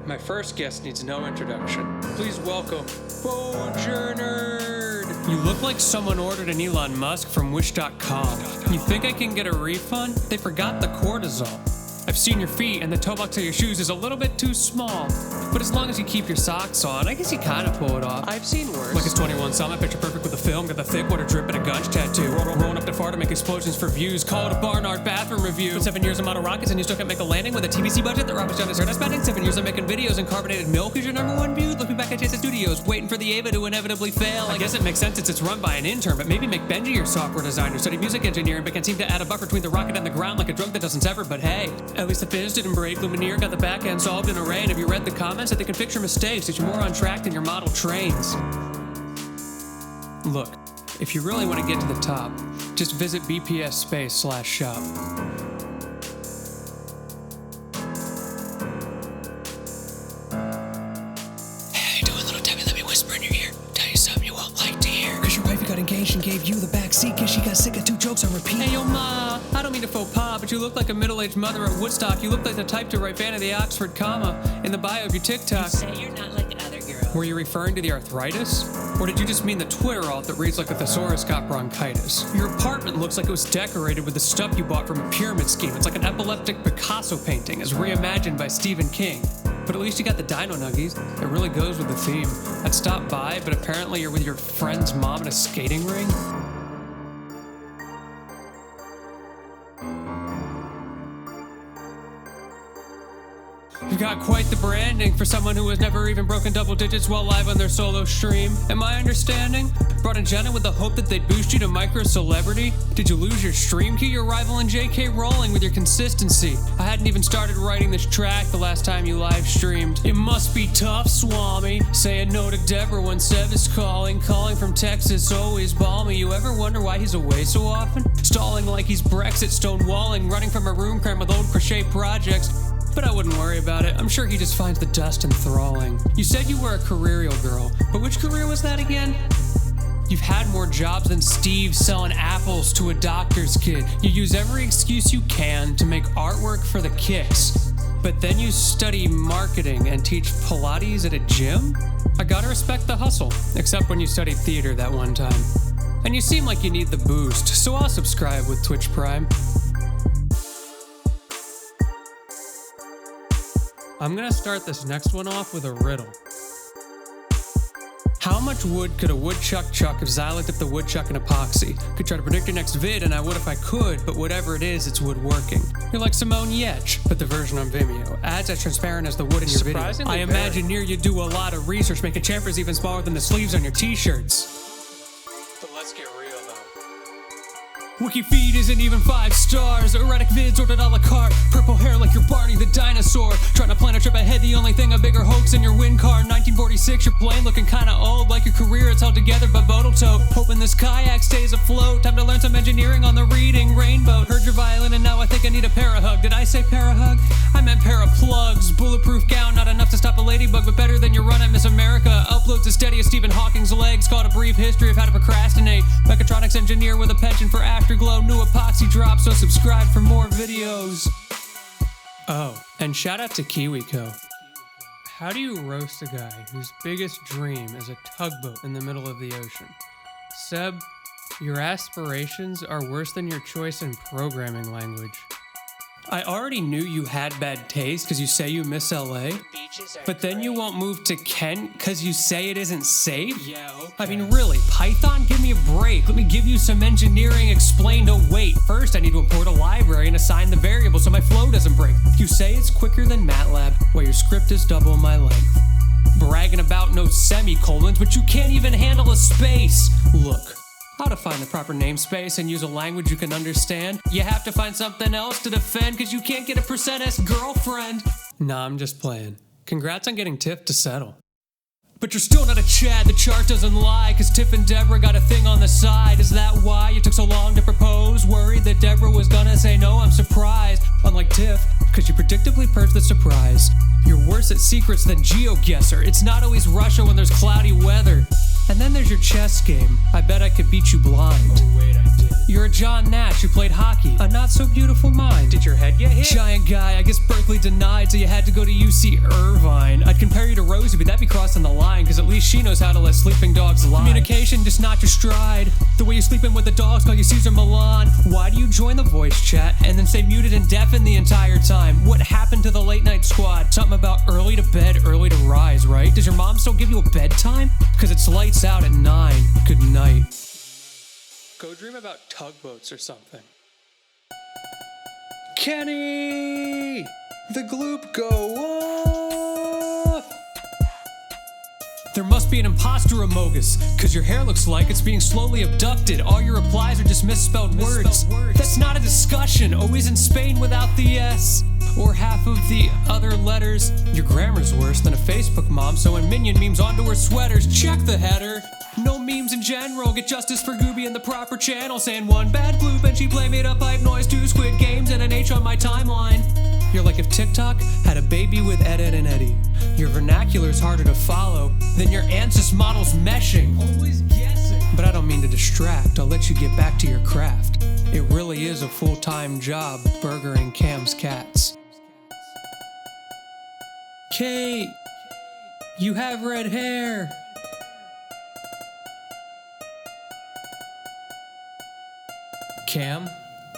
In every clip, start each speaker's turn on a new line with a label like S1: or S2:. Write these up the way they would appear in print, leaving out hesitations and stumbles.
S1: My first guest needs no introduction. Please welcome Bojer Nerd.
S2: You look like someone ordered an Elon Musk from Wish.com. You think I can get a refund? They forgot the cortisol. I've seen your feet, and the toe box of your shoes is a little bit too small. But as long as you keep your socks on, I guess you kinda pull it off.
S1: I've seen worse.
S2: Like it's 21 Summit, picture perfect with a film, got the thick water drip and a gunge tattoo. Rolling up to far to make explosions for views, call it a Barnard bathroom review. But 7 years of model rockets and you still can't make a landing with a TVC budget that Robert's John has heard us spending. 7 years of making videos and carbonated milk is your number one view. Looking back at Jason Studios, waiting for the Ava to inevitably fail. I guess it makes sense since it's run by an intern, but maybe make Benji your software designer. Study music engineering, but can't seem to add a buffer between the rocket and the ground like a drug that doesn't sever. But hey, at least the Fizz didn't break. Lumineer got the back end solved in a rain. Have you read the comments that they can fix your mistakes? That you're more on track than your model trains. Look, if you really want to get to the top, just visit bps.space/shop. Hey, how you doing, little Debbie? Let me whisper in your ear. Tell you something you won't like to hear. Cause your wife got engaged and gave you the back seat cause she got sick of 2 jokes on repeat. Hey, yo, ma, I don't mean to faux pas, but you look like a middle-aged mother at Woodstock. You look like the type to write fan of the Oxford comma in the bio of your TikTok.
S3: You say you're not like other girls.
S2: Were you referring to the arthritis? Or did you just mean the Twitter alt that reads like a thesaurus got bronchitis? Your apartment looks like it was decorated with the stuff you bought from a pyramid scheme. It's like an epileptic Picasso painting as reimagined by Stephen King. But at least you got the dino nuggies. It really goes with the theme. I'd stop by, but apparently you're with your friend's mom in a skating ring? You've got quite the branding for someone who has never even broken double digits while live on their solo stream. Am I understanding? Brought in Jenna with the hope that they'd boost you to micro-celebrity? Did you lose your stream key? You're rivaling J.K. Rowling with your consistency. I hadn't even started writing this track the last time you live streamed. It must be tough, Swami. Saying no to Deborah when Sev is calling. Calling from Texas, always balmy. You ever wonder why he's away so often? Stalling like he's Brexit, stonewalling. Running from a room crammed with old crochet projects. But I wouldn't worry about it. I'm sure he just finds the dust enthralling. You said you were a careerial girl, but which career was that again? You've had more jobs than Steve selling apples to a doctor's kid. You use every excuse you can to make artwork for the kicks. But then you study marketing and teach Pilates at a gym? I gotta respect the hustle, except when you studied theater that one time. And you seem like you need the boost, so I'll subscribe with Twitch Prime. I'm gonna start this next one off with a riddle. How much wood could a woodchuck chuck if Xyla dipped the woodchuck in epoxy? Could try to predict your next vid, and I would if I could, but whatever it is, it's woodworking. You're like Simone Yetch, but the version on Vimeo. Ads as transparent as the wood in your video. I imagine near you do a lot of research, making chamfers even smaller than the sleeves on your t-shirts. But let's get real though. Wiki feed isn't even 5 stars. Erratic vids ordered a la carte. Purple hair like you're Barney the dinosaur. Trying to plan a trip ahead, the only thing a bigger hoax in your wind car. 1946, your plane looking kinda old. Like your career, it's held together by Bodle Tote. Hoping this kayak stays afloat. Time to learn some engineering on the reading rainbow. Heard your violin and now I think I need a parahug. Did I say parahug? I meant pair of plugs. Bulletproof gown, not enough to stop a ladybug, but better than your run at Miss America. Uploads as steady as Stephen Hawking's legs. Called a brief history of how to procrastinate. Mechatronics engineer with a penchant for afterglow. New epoxy drop, so subscribe for more videos. Oh, and shout out to KiwiCo. How do you roast a guy whose biggest dream is a tugboat in the middle of the ocean? Seb, your aspirations are worse than your choice in programming language. I already knew you had bad taste because you say you miss LA, but then you won't move to Kent because you say it isn't safe? Yeah, okay. I mean, really, Python, give me a break. Let me give you some engineering explained. Oh, wait, first I need to import a library and assign the variable so my flow doesn't break. You say it's quicker than MATLAB, while your script is double my length. Bragging about no semicolons, but you can't even handle a space. Look. How to find the proper namespace and use a language you can understand. You have to find something else to defend because you can't get a %S girlfriend. Nah, I'm just playing. Congrats on getting Tiff to settle. But you're still not a Chad, the chart doesn't lie, cause Tiff and Deborah got a thing on the side. Is that why you took so long to propose? Worried that Deborah was gonna say no, I'm surprised. Unlike Tiff, cause you predictably purged the surprise. You're worse at secrets than GeoGuessr. It's not always Russia when there's cloudy weather. And then there's your chess game. I bet I could beat you blind.
S1: Oh wait, I did.
S2: You're a John Nash who played hockey. A not so beautiful mind.
S1: Did your head get hit?
S2: Giant guy, I guess Berkeley denied, so you had to go to UC Irvine. I'd compare you to Rosie, but that'd be crossing the line, cause at least she knows how to let sleeping dogs lie. Communication, just not your stride. The way you're sleeping with the dogs, call you Caesar Milan. Why do you join the voice chat and then stay muted and deafened the entire time? What happened to the late night squad? Something about early to bed, early to rise, right? Does your mom still give you a bedtime? Cause it's lights out at 9. Good night.
S1: Go dream about tugboats or something. Kenny! The gloop go off!
S2: There must be an imposter amogus, cause your hair looks like it's being slowly abducted. All your replies are just misspelled words. That's not a discussion. Always in Spain without the S. Or half of the other letters. Your grammar's worse than a Facebook mom, so when Minion memes onto her sweaters, check the header. No memes in general, get justice for Gooby in the proper channel. Saying one bad bloop and she play made up pipe noise, 2 Squid Games and an H on my timeline. You're like if TikTok had a baby with Ed, Ed, and Eddie. Your vernacular's harder to follow than your Ansys model's meshing.
S1: Always guessing.
S2: But I don't mean to distract, I'll let you get back to your craft. It really is a full-time job, burgering Cam's cats. Kate, you have red hair. Cam,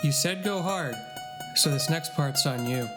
S2: you said go hard, so this next part's on you.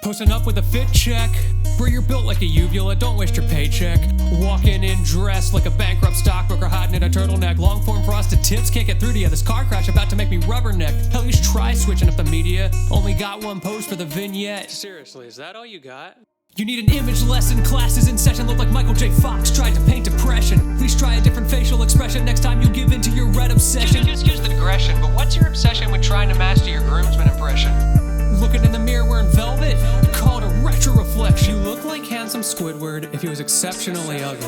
S2: Posting up with a fit check, bro, you're built like a uvula, don't waste your paycheck. Walking in dressed like a bankrupt stockbroker, hiding in a turtleneck. Long form frosted tips, can't get through to you. This car crash about to make me rubberneck. Hell, you should try switching up the media. Only got one post for the vignette.
S1: Seriously, is that all you got?
S2: You need an image lesson, classes in session. Look like Michael J. Fox tried to paint depression. Please try a different facial expression next time you give in to your red obsession.
S1: Excuse the digression, but what's your obsession with trying to master your groomsman impression?
S2: Looking in the mirror wearing velvet, call it a retro reflection. You look like handsome Squidward if he was exceptionally ugly.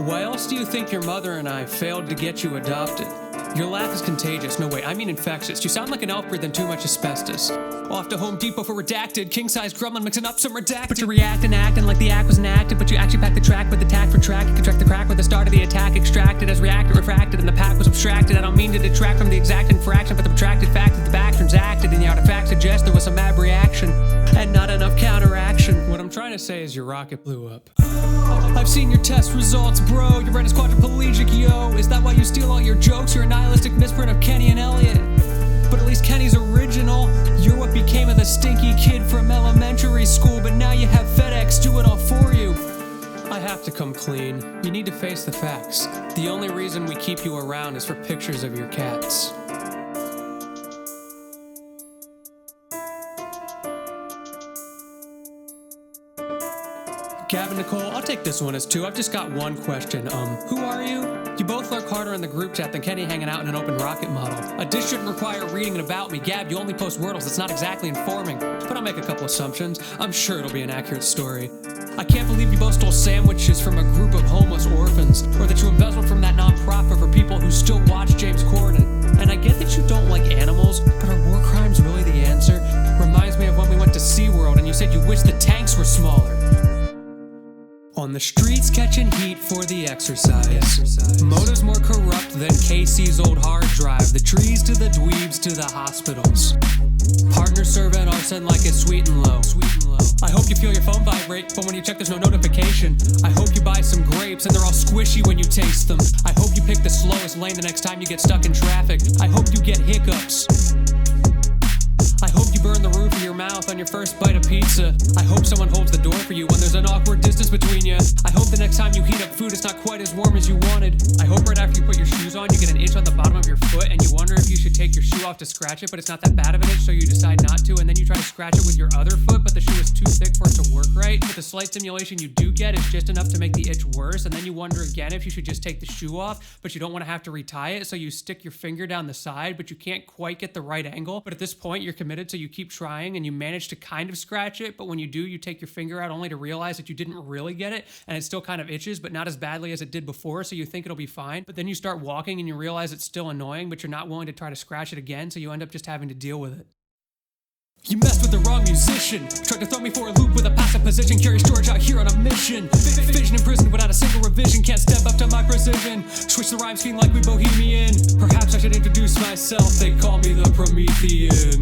S2: Why else do you think your mother and I failed to get you adopted? Your laugh is contagious. No, wait, I mean infectious. You sound like an elf breathing too much asbestos. Off to Home Depot for redacted. King-size gremlin mixing up some redacted. But you react and acting like the act was enacted. But you actually packed the track with the tack for track. You contract the crack with the start of the attack. Extracted as reacted, refracted, and the pack was abstracted. I don't mean to detract from the exact infraction, but the protracted fact that the back transacted. And the artifact suggests there was some ab reaction. And not enough counteraction. What I'm trying to say is your rocket blew up. I've seen your test results, bro. Your brain is quadriplegic, yo. Is that why you steal all your jokes? You're a nihilistic misprint of Kenny and Elliot. But at least Kenny's original. You're what became of the stinky kid from elementary school. But now you have FedEx do it all for you. I have to come clean. You need to face the facts. The only reason we keep you around is for pictures of your cats. Gavin, Nicole, I'll take this one as 2. I've just got one question. Who are you? You both lurk harder in the group chat than Kenny hanging out in an open rocket model. A dish shouldn't require reading and about me. Gab, you only post wordles. That's not exactly informing. But I'll make a couple assumptions. I'm sure it'll be an accurate story. I can't believe you both stole sandwiches from a group of homeless orphans, or that you embezzled from that nonprofit for people who still watch James Corden. And I get that you don't like animals, but are war crimes really the answer? Reminds me of when we went to SeaWorld and you said you wish the tanks were smaller. On the streets catching heat for the exercise. Motives more corrupt than Casey's old hard drive. The trees to the dweebs to the hospitals. Partner serving arson like it's sweet and low. I hope you feel your phone vibrate, but when you check there's no notification. I hope you buy some grapes and they're all squishy when you taste them. I hope you pick the slowest lane the next time you get stuck in traffic. I hope you get hiccups. I hope you burn the roof of your mouth on your first bite of pizza. I hope someone holds the door for you when there's an awkward distance between you. I hope the next time you heat up food it's not quite as warm as you wanted. I hope right after you put your shoes on you get an itch on the bottom of your foot and you wonder if you should take your shoe off to scratch it, but it's not that bad of an itch so you decide not to, and then you try to scratch it with your other foot but the shoe is too thick for it to work right. But the slight stimulation you do get is just enough to make the itch worse, and then you wonder again if you should just take the shoe off, but you don't want to have to retie it, so you stick your finger down the side but you can't quite get the right angle. But at this point you're committed, so you keep trying and you manage to kind of scratch it, but when you do, you take your finger out only to realize that you didn't really get it and it still kind of itches, but not as badly as it did before, so you think it'll be fine. But then you start walking and you realize it's still annoying, but you're not willing to try to scratch it again, so you end up just having to deal with it. You messed with the wrong musician. Tried to throw me for a loop with a passive position. Curious George out here on a mission. Vision imprisoned without a single revision. Can't step up to my precision. Switch the rhyme scheme like we bohemian. Perhaps I should introduce myself. They call me the Promethean.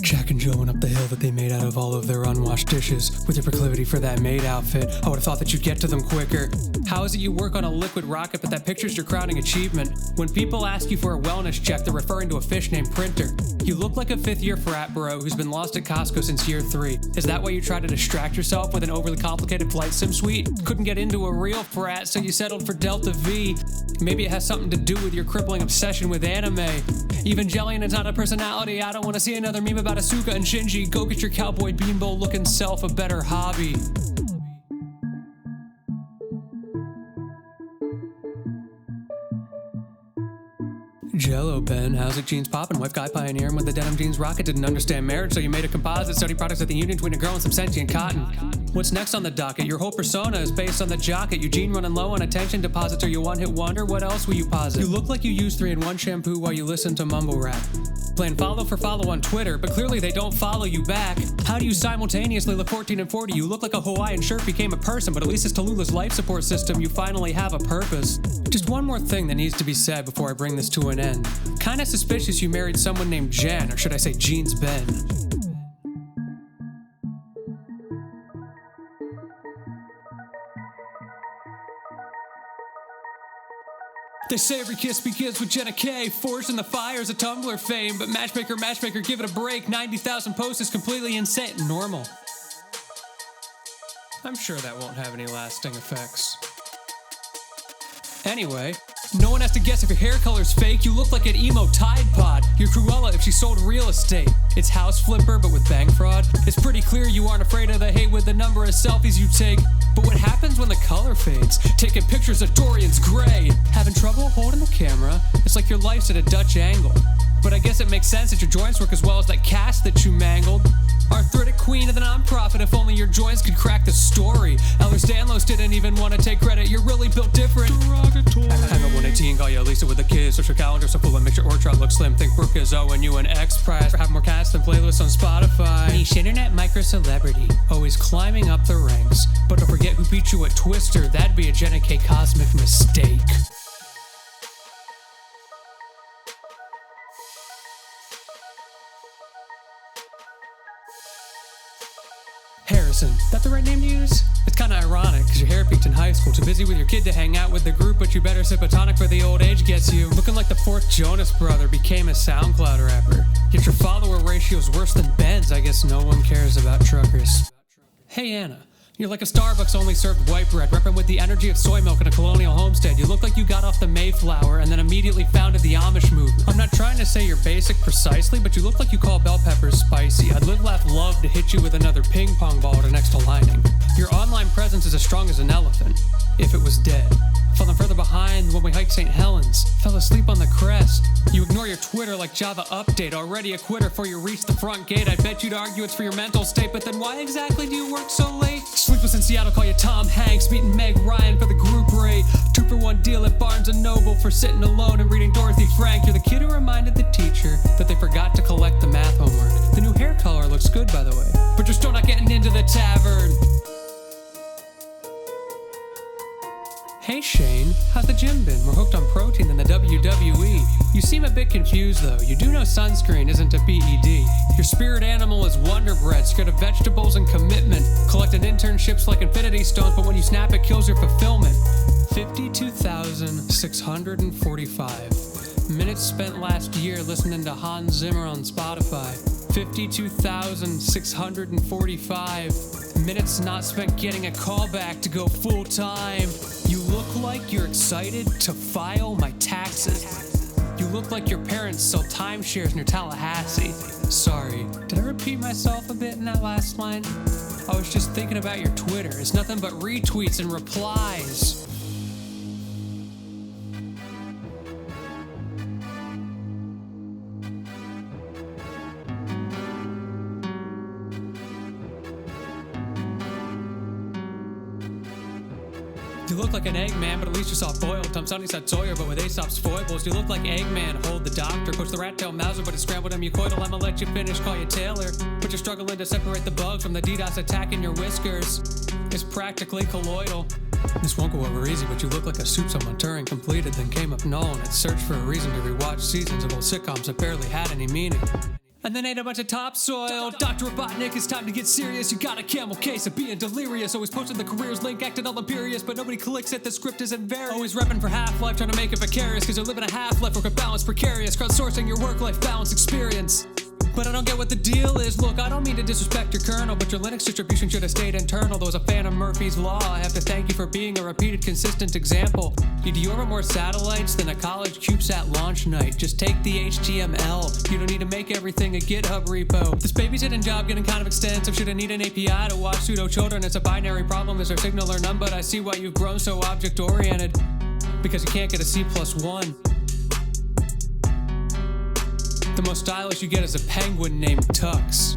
S2: Jack and Joe went up the hill that they made out of all of their unwashed dishes. With your proclivity for that maid outfit, I would've thought that you'd get to them quicker. How is it you work on a liquid rocket, but that picture's your crowning achievement? When people ask you for a wellness check, they're referring to a fish named Printer. You look like a fifth-year frat bro who's been lost at Costco since year 3. Is that why you try to distract yourself with an overly complicated flight sim suite? Couldn't get into a real frat, so you settled for Delta V. Maybe it has something to do with your crippling obsession with anime. Evangelion is not a personality. I don't want to see another meme about Asuka and Shinji. Go get your cowboy beanbowl looking self a better hobby. Jello, Ben, how's it jeans poppin'? Wife guy pioneering with the denim jeans rocket. Didn't understand marriage, so you made a composite. Study products at the union between a girl and some sentient cotton. What's next on the docket? Your whole persona is based on the jocket. Eugene running low on attention deposits. Are you one-hit wonder? What else will you posit? You look like you use 3-in-1 shampoo while you listen to mumble rap. Playing follow for follow on Twitter, but clearly they don't follow you back. How do you simultaneously look 14 and 40? You look like a Hawaiian shirt became a person, but at least it's Tallulah's life support system. You finally have a purpose. Just one more thing that needs to be said before I bring this to an end. Kinda suspicious you married someone named Jen, or should I say Jeans Ben. They say every kiss begins with Jenna K. Forged in the fires of Tumblr fame. But matchmaker, give it a break. 90,000 posts is completely insane. Normal. I'm sure that won't have any lasting effects. Anyway, no one has to guess if your hair color's fake. You look like an emo Tide Pod. You're Cruella if she sold real estate. It's House Flipper, but with bank fraud. It's pretty clear you aren't afraid of the hate with the number of selfies you take. But what happens when the color fades? Taking pictures of Dorian's gray. Having trouble holding the camera? It's like your life's at a Dutch angle. But I guess it makes sense that your joints work as well as that cast that you mangled. Arthritic queen of the nonprofit, if only your joints could crack the story. Ehlers Danlos didn't even want to take credit, you're really built different. Derogatory. I'm at 118, call you Lisa with a kiss. Search your calendar so full and make your orchard look slim. Think Brooke is owing you an X prize for having more casts than playlists on Spotify.
S3: Niche internet micro celebrity.
S2: Always climbing up the ranks. But don't forget who beat you at Twister, that'd be a Jenna K cosmic mistake. Harrison, that the right name to use? It's kinda ironic, cause your hair peaked in high school. Too busy with your kid to hang out with the group, but you better sip a tonic for the old age gets you. Looking like the 4th Jonas brother became a SoundCloud rapper. Yet your follower ratio's worse than Ben's, I guess no one cares about truckers. Hey Anna, you're like a Starbucks only served white bread, repping with the energy of soy milk in a colonial homestead. You look like you got off the Mayflower and then immediately founded the Amish movement. I'm not trying to say you're basic precisely, but you look like you call bell peppers spicy. I'd live, laugh, love to hit you with another ping pong ball to next to lining. Your online presence is as strong as an elephant, if it was dead. Falling further behind when we hiked St. Helens. Fell asleep on the crest. You ignore your Twitter like Java update. Already a quitter before you reach the front gate. I bet you'd argue it's for your mental state, but then why exactly do you work so late? Sleepless in Seattle, call you Tom Hanks. Meeting Meg Ryan for the group rate. 2-for-1 deal at Barnes & Noble for sitting alone and reading Dorothy Frank. You're the kid who reminded the teacher that they forgot to collect the math homework. The new hair color looks good, by the way, but you're still not getting into the tavern. Hey Shane, how's the gym been? We're hooked on protein in the WWE. You seem a bit confused though. You do know sunscreen isn't a PED. Your spirit animal is Wonder Bread, scared of vegetables and commitment. Collecting internships like Infinity Stones, but when you snap it kills your fulfillment. 52,645 minutes spent last year listening to Hans Zimmer on Spotify. 52,645 minutes not spent getting a call back to go full time. You look like you're excited to file my taxes. You look like your parents sell timeshares near Tallahassee. Sorry, did I repeat myself a bit in that last line? I was just thinking about your Twitter. It's nothing but retweets and replies. You look like an Eggman, but at least you're soft-boiled. Tom Sunnyside Sawyer, but with Aesop's foibles. You look like Eggman, hold the doctor. Coach the rat-tailed Mauser, but it's scrambled hemmucoidal. I'ma let you finish, call you Taylor. But you're struggling to separate the bugs from the DDoS attacking your whiskers. It's practically colloidal. This won't go over easy, but you look like a soup someone Turing completed, then came up null, and had searched for a reason to rewatch seasons of old sitcoms that barely had any meaning. And then ate a bunch of topsoil. Dr. Robotnik, it's time to get serious. You got a camel case of being delirious. Always posting the careers link, acting all imperious, but nobody clicks it, the script isn't various. Always repping for Half-Life, trying to make it vicarious, cause you're living a half-life, work balance precarious, crowdsourcing your work-life balance experience. But I don't get what the deal is. Look, I don't mean to disrespect your kernel, but your Linux distribution should have stayed internal. There was a fan of Murphy's Law. I have to thank you for being a repeated, consistent example. Do you orbit more satellites than a college CubeSat launch night? Just take the HTML. You don't need to make everything a GitHub repo. This babysitting job getting kind of extensive. Should I need an API to watch pseudo children? It's a binary problem. Is there signal or none? But I see why you've grown so object-oriented. Because you can't get a C+1. The most stylish you get is a penguin named Tux.